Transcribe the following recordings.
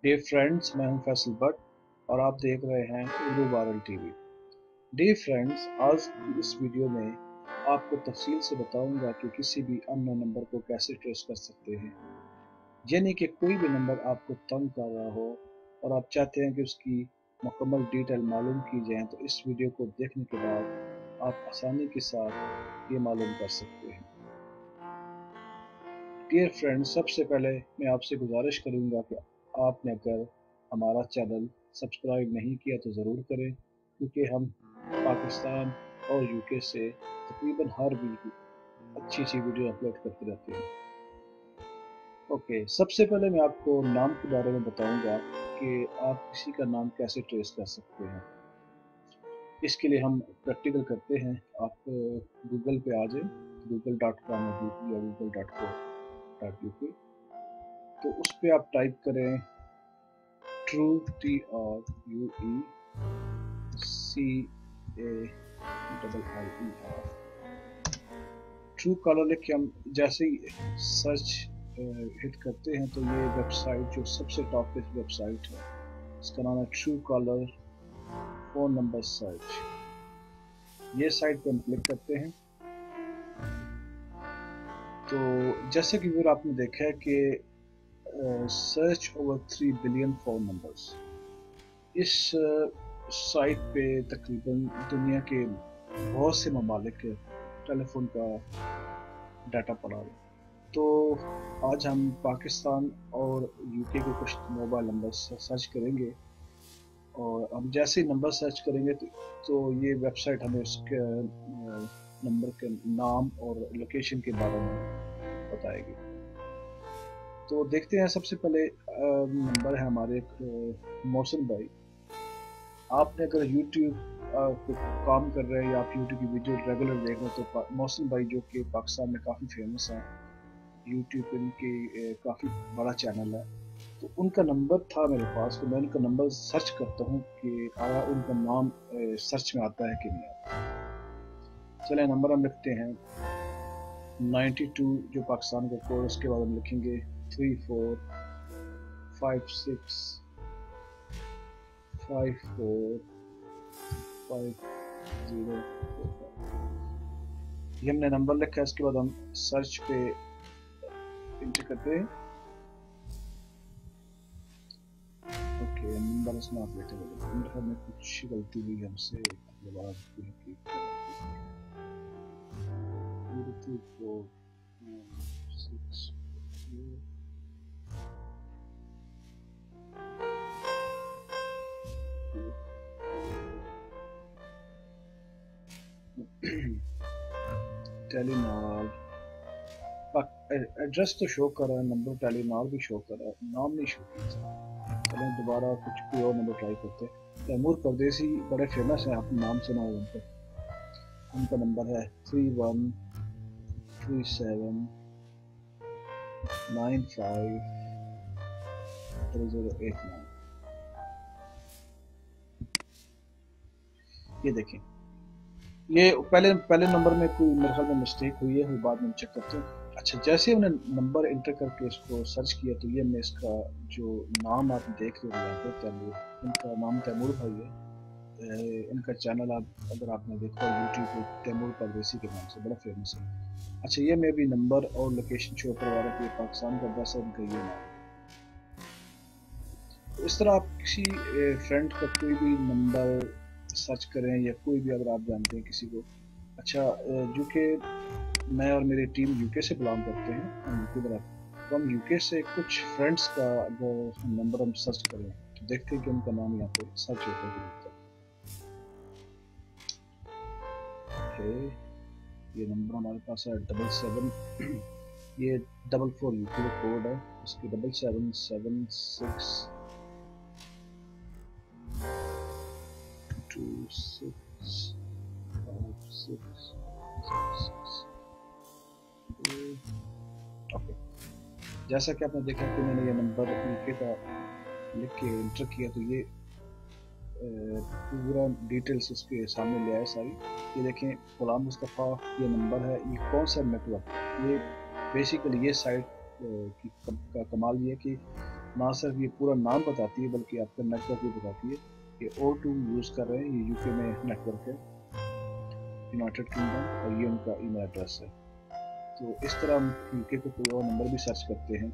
Dear friends, मैं हूं फैसल भट्ट और आप देख रहे हैं Urdu viral TV. Dear friends, आज की इस वीडियो में आपको तफसील से बताऊंगा कि किसी भी अननोन नंबर को कैसे ट्रेस कर सकते हैं। यानी कि कोई भी नंबर आपको तंग कर रहा हो और आप चाहते हैं कि उसकी मुकम्मल डिटेल मालूम की जाए, तो इस वीडियो को देखने के बाद आप आसानी के साथ ये मालूम कर सकते हैं। डियर फ्रेंड्स, सबसे पहले मैं आपसे गुजारिश करूंगा कि आपने अगर हमारा चैनल सब्सक्राइब नहीं किया तो ज़रूर करें, क्योंकि हम पाकिस्तान और यूके से तकरीबन हर वीक अच्छी अच्छी वीडियो अपलोड करते रहते हैं। ओके, सबसे पहले मैं आपको नाम के बारे में बताऊंगा कि आप किसी का नाम कैसे ट्रेस कर सकते हैं। इसके लिए हम प्रैक्टिकल करते हैं। आप गूगल पे आ जाए, google.com या google.co.uk, तो उस पर आप टाइप करें ट्रू, TRUCALLER। ट्रू कॉलर लिख के हम जैसे ही सर्च हिट करते हैं तो ये वेबसाइट जो सबसे टॉप पे वेबसाइट है, इसका नाम है true collar phone number search. ये साइट पे हम क्लिक करते हैं तो जैसे कि फिर आपने देखा है कि search over 3 billion phone numbers, इस साइट पे तकरीबन दुनिया के बहुत से ममालिक के टेलीफोन का डाटा पड़ा है। तो आज हम पाकिस्तान और यूके के कुछ मोबाइल नंबर सर्च करेंगे और हम जैसे ही नंबर सर्च करेंगे तो ये वेबसाइट हमें उसके नंबर के नाम और लोकेशन के बारे में बताएगी। तो देखते हैं। सबसे पहले नंबर है हमारे मोहसिन भाई। आपने अगर यूट्यूब पे काम कर रहे हैं या आप यूट्यूब की वीडियो रेगुलर देख रहे हैं तो मोहसिन भाई जो कि पाकिस्तान में काफ़ी फेमस हैं, यूट्यूब पे उनकी काफ़ी बड़ा चैनल है, तो उनका नंबर था मेरे पास। तो मैं उनका नंबर सर्च करता हूँ कि आया उनका नाम सर्च में आता है कि नहीं आता। चलें, नंबर हम लिखते हैं 92 जो पाकिस्तान का कोड, उसके बाद हम लिखेंगे 3456545045। ये हमने नंबर लिखा है। इसके बाद हम सर्च पे इंटर करते हैं। ओके, नंबर इसमें आप लेते हैं। नंबर में कुछ गलती हुई हमसे, दोबारा टेलीनॉर एड्रेस तो शो कर रहा है, नंबर टेलीनॉर भी शो कर रहा है, नाम नहीं शो कर रहा। चलें दोबारा कुछ कोई और नंबर ट्राई करते हैं। तैमूर परदेसी बड़े फेमस हैं, आपने नाम सुना होगा उनका। उनका नंबर है 3137950089। ये देखें, ये पहले पहले नंबर में कोई मेरे ख्याल में मिस्टेक हुई है, बाद में चेक करते हैं। अच्छा, जैसे हमने नंबर इंटर करके इसको सर्च किया तो ये मैं इसका जो नाम आप देख रहे हो यहाँ पे तैमूर, इनका नाम तैमूर भाई है। इनका चैनल आप अगर आपने देखा यूट्यूब पे तैमूर परदेसी के नाम से बड़ा फेमस है। अच्छा, ये मैं भी नंबर और लोकेशन शो करवा रहा हूँ, पाकिस्तान का एड्रेस है, उनका ये नाम। तो इस तरह आप किसी फ्रेंड का कोई भी नंबर सर्च करें या कोई भी अगर आप जानते हैं किसी को। अच्छा, जो कि मैं और मेरी टीम यूके से बिलोंग करते हैं, हम यूके में, तो हम यूके से कुछ फ्रेंड्स का अगर नंबर हम सर्च करें तो देखते हैं कि उनका नाम यहाँ पे सर्च होता है कि नहीं। ये नंबर हमारे पास है 77, ये 44 यूके का कोड है, इसकी 777626। ओके, जैसा कि आपने देखा कि मैंने ये नंबर यूके का लिख के इंटर किया तो ये पूरा डिटेल्स उसके सामने ले आया सारी। ये देखें, गुलाम मुस्तफ़ा ये नंबर है। ये कौन सा नेटवर्क, ये बेसिकली ये साइट का कमाल ये कि ना सिर्फ ये पूरा नाम बताती है बल्कि आपका नेटवर्क भी बताती है कि O2 यूज़ कर रहे हैं, ये यूके में नेटवर्क है, यूनाइटेड किंगडम, और ये उनका ईमेल एड्रेस है। तो इस तरह हम यूके को कोई और नंबर भी सर्च करते हैं।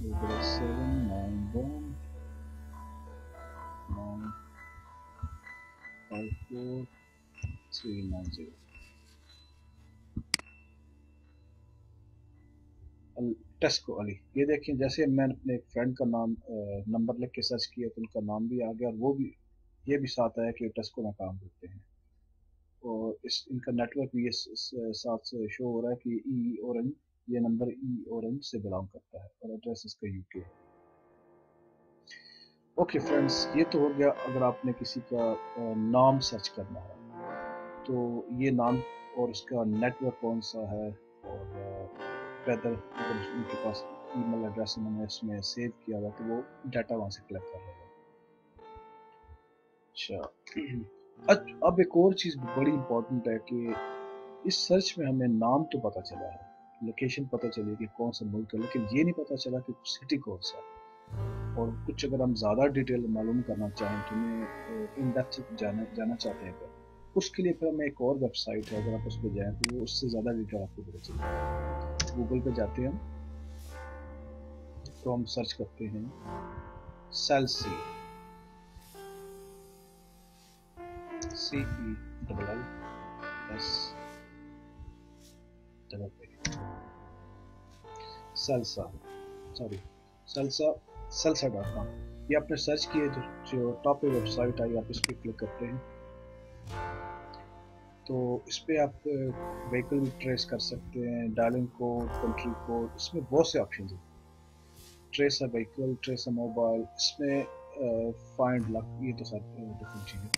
791954390 टेस्को अली। ये देखें, जैसे मैंने अपने एक फ्रेंड का नाम नंबर लिख के सर्च किया तो उनका नाम भी आ गया, और वो भी ये भी साथ आया कि टेस्को में काम करते हैं, और इनका नेटवर्क भी ये साथ से शो हो रहा है कि ई ऑरेंज, ये नंबर ई ऑरेंज से बिलोंग करता है, और एड्रेस इसका यूके है। ओके फ्रेंड्स, ये तो हो गया अगर आपने किसी का नाम सर्च करना है, तो ये नाम और उसका नेटवर्क कौन सा है, और वेदर अगर उनके पास ईमेल एड्रेस उन्होंने इसमें सेव किया हुआ तो वो डाटा वहाँ से कलेक्ट कर लेगा। अच्छा, अब एक और चीज़ बड़ी इंपॉर्टेंट है कि इस सर्च में हमें नाम तो पता चला है, लोकेशन पता चली कि कौन सा मुल्क है, लेकिन ये नहीं पता चला कि सिटी कौन सा है। और कुछ अगर हम ज़्यादा डिटेल मालूम करना चाहें तो हमें इन डेप्थ जाना चाहते हैं, उसके लिए फिर हमें एक और वेबसाइट है, अगर आप उस पर जाएँ तो वो उससे ज़्यादा डिटेल आपको पता चलेगा। गूगल पे जाते हैं तो हम सर्च करते हैं सेल्सी, CELLS सेल्सा.com। ये आपने सर्च किए तो जो टॉप पे वेबसाइट आई, आप इस पर क्लिक करते हैं तो इस पर आप व्हीकल भी ट्रेस कर सकते हैं, डायलिंग कोड, कंट्री कोड, इसमें बहुत से ऑप्शन हैं। Trace a vehicle, trace a mobile, इसमें फाइंड लक, ये तो सब डिफरेंट चीज़ें।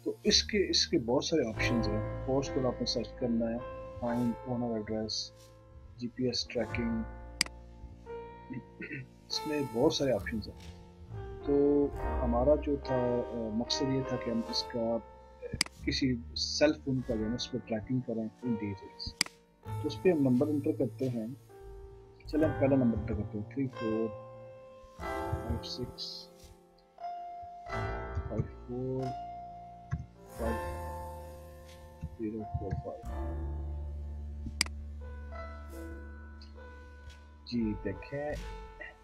तो इसके बहुत सारे ऑप्शंस हैं। पोस्ट कोड आपने सर्च करना है, find owner address, GPS tracking, इसमें बहुत सारे ऑप्शंस हैं। तो हमारा जो था मकसद ये था कि हम इसका किसी सेल फोन का जो है उस पर ट्रैकिंग करें इन डिटेल्स। तो उस पर हम नंबर इंटर करते हैं। चलिए हम पहला नंबर इंटर करते हैं 3456545045। जी देखें,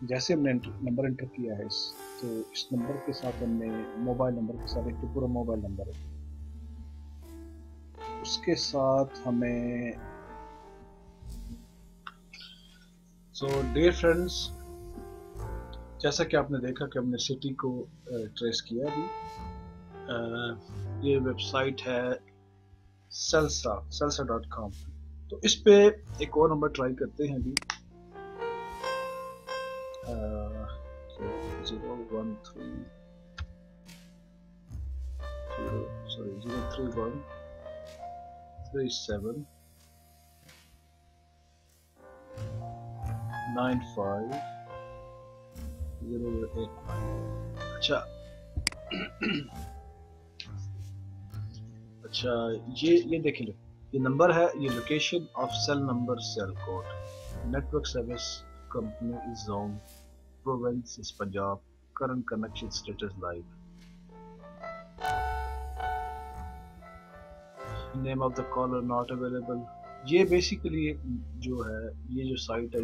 जैसे हमने नंबर इंटर किया है तो इस नंबर के साथ हमने मोबाइल नंबर के साथ एक तो पूरा मोबाइल नंबर है, उसके साथ हमें डियर फ्रेंड्स, जैसा कि आपने देखा कि हमने सिटी को ट्रेस किया अभी। ये वेबसाइट है सेल्सा.com। तो इस पे एक और नंबर ट्राई करते हैं अभी, 0313795. अच्छा अच्छा, ये देख लो, ये नंबर है, ये location of cell number, cell code, network service company is zone, province is Punjab, current connection status live, name of the caller not available. ये बेसिकली जो है, ये जो साइट है,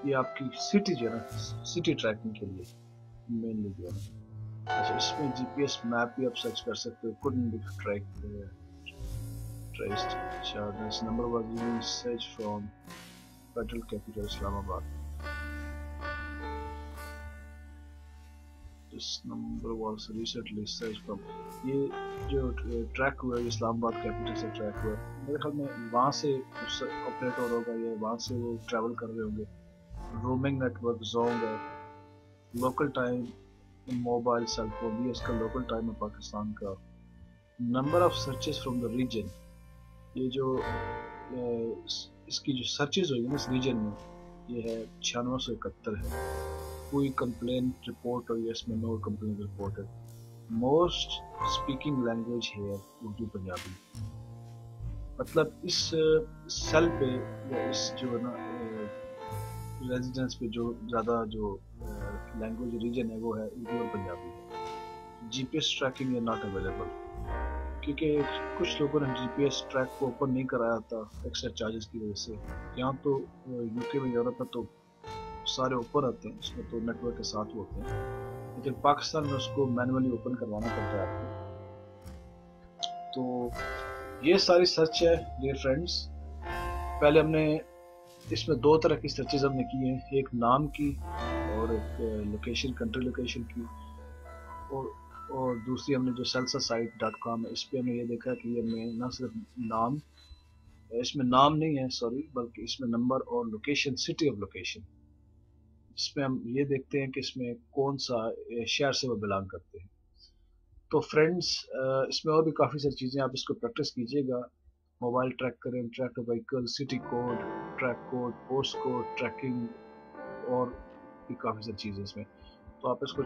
ये आपकी सिटी जो है ना, सिटी ट्रैकिंग के लिए मेनली जो है। अच्छा, इसमें जीपीएस मैप भी आप सर्च कर सकते हो, couldn't be traced. अच्छा, this number was even searched from federal capital Islamabad. This number was recently searched from, ये जो ट्रैक हुआ है इस्लामाबाद कैपिटल से ट्रैक हुआ, मेरे ख्याल में वहाँ से ऑपरेटर होगा, या वहाँ से वो ट्रैवल कर रहे होंगे। रोमिंग नेटवर्क जोन है, local time mobile cell phone भी इसका लोकल टाइम है पाकिस्तान का। Number of searches from the region, ये जो इसकी जो सर्चेस हुई है ना इस रीजन में, ये है 9671 है। कोई कंप्लेंट रिपोर्ट हुई है इसमें, no complaint reported. Most speaking language है उर्दू पंजाबी। मतलब इस सेल पे या इस जो ना रेजिडेंस पे जो ज़्यादा जो लैंग्वेज रीजन है वो है उर्दू और पंजाबी है। जीपीएस ट्रैकिंग है नॉट अवेलेबल, क्योंकि कुछ लोगों ने जीपीएस ट्रैक को ओपन नहीं कराया था एक्स्ट्रा चार्जेस की वजह से। यहाँ तो यूके में, यूरोप में तो सारे ओपन रहते हैं, उसमें तो नेटवर्क के साथ होते हैं, लेकिन पाकिस्तान में उसको मैनुअली ओपन करवाना पड़ता है आपको। तो ये सारी सर्च है डियर फ्रेंड्स। पहले हमने इसमें दो तरह की सर्चेज हमने की हैं, एक नाम की और एक लोकेशन, कंट्री लोकेशन की। और दूसरी हमने जो salsasite.com है, इस पे हमने ये देखा कि ये में ना सिर्फ नाम, इसमें नाम नहीं है सॉरी, बल्कि इसमें नंबर और लोकेशन, सिटी ऑफ लोकेशन, जिसमें हम ये देखते हैं कि इसमें कौन सा शहर से वो बिलोंग करते हैं। तो फ्रेंड्स, इसमें और भी काफ़ी सारी चीज़ें, आप इसको प्रैक्टिस कीजिएगा। मोबाइल ट्रैक करें, track vehicle, city code, track code, post code tracking, और भी काफ़ी सारी चीज़ें इसमें। तो आप इसको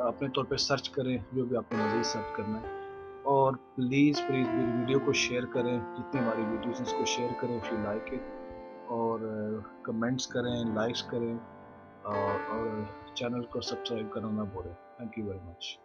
अपने तौर पे सर्च करें, जो भी आपको मज़ीद सर्च करना है। और प्लीज़ प्लीज़ मेरी वीडियो को शेयर करें, जितनी हमारी वीडियोस हैं उसको शेयर करें इफ़ यू लाइक इट, और कमेंट्स करें, लाइक्स करें, और चैनल को सब्सक्राइब करना ना भूलें। Thank you very much.